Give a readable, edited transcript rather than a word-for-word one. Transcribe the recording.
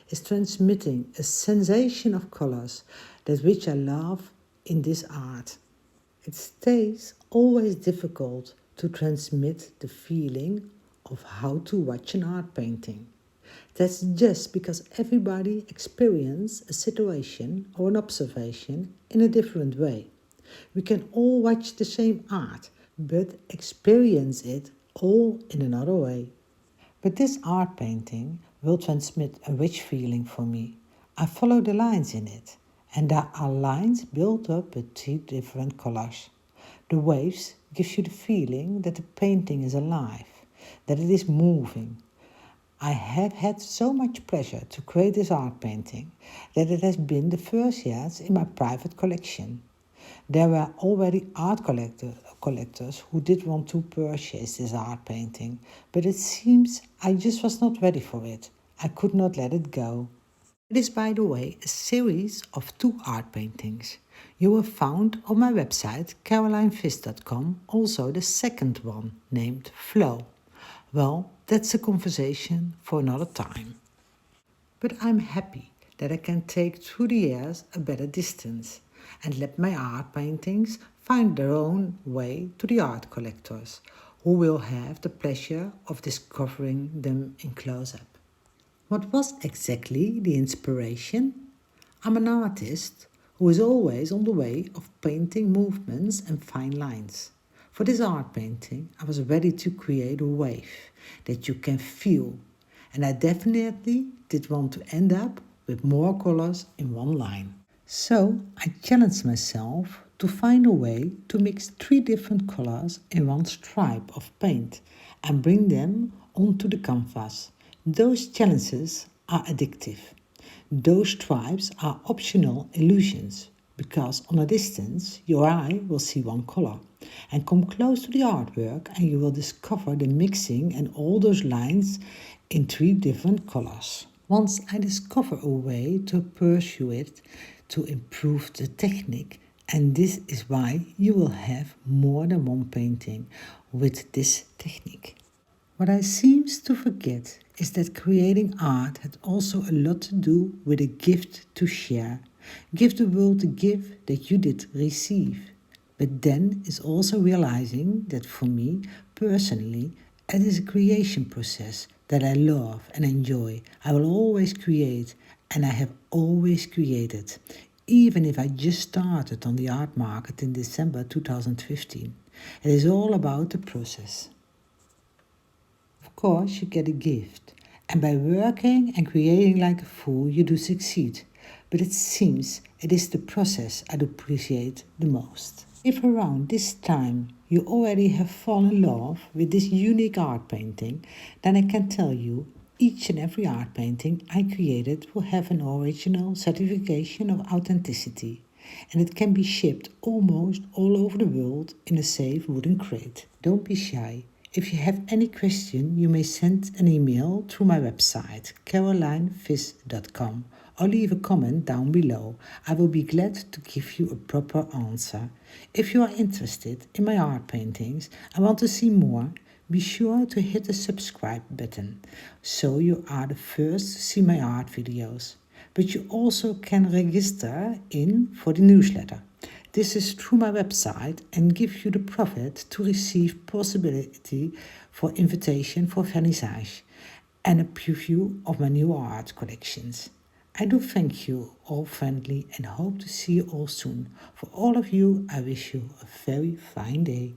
is transmitting a sensation of colors, that which I love in this art. It stays always difficult to transmit the feeling of how to watch an art painting. That's just because everybody experiences a situation or an observation in a different way. We can all watch the same art, but experience it all in another way. But this art painting will transmit a rich feeling for me. I follow the lines in it, and there are lines built up with 3 different colors. The waves gives you the feeling that the painting is alive, that it is moving. I have had so much pleasure to create this art painting that it has been the first years in my private collection. There were already art collectors who did want to purchase this art painting, but it seems I just was not ready for it. I could not let it go. It is, by the way, a series of 2 art paintings. You will find on my website carolinevis.com also the second one named Flow. Well, that's a conversation for another time. But I'm happy that I can take through the years a better distance and let my art paintings find their own way to the art collectors, who will have the pleasure of discovering them in close-up. What was exactly the inspiration? I'm an artist who is always on the way of painting movements and fine lines. For this art painting, I was ready to create a wave that you can feel, and I definitely did want to end up with more colors in one line. So I challenged myself to find a way to mix 3 different colors in one stripe of paint and bring them onto the canvas. Those challenges are addictive. Those stripes are optional illusions, because on a distance your eye will see one color, and come close to the artwork and you will discover the mixing and all those lines in 3 different colors. Once I discover a way to pursue it, to improve the technique, and this is why you will have more than one painting with this technique. What I seems to forget is that creating art had also a lot to do with a gift to share. Give the world the gift that you did receive. But then is also realizing that for me, personally, it is a creation process that I love and enjoy. I will always create, and I have always created, even if I just started on the art market in December 2015. It is all about the process. Of course, you get a gift, and by working and creating like a fool, you do succeed. But it seems it is the process I do appreciate the most. If around this time you already have fallen in love with this unique art painting, then I can tell you each and every art painting I created will have an original certification of authenticity, and it can be shipped almost all over the world in a safe wooden crate. Don't be shy. If you have any question, you may send an email through my website, carolinevis.com, or leave a comment down below. I will be glad to give you a proper answer. If you are interested in my art paintings and want to see more, be sure to hit the subscribe button, so you are the first to see my art videos. But you also can register in for the newsletter. This is through my website and gives you the profit to receive possibility for invitation for vernissage and a preview of my new art collections. I do thank you all friendly and hope to see you all soon. For all of you, I wish you a very fine day.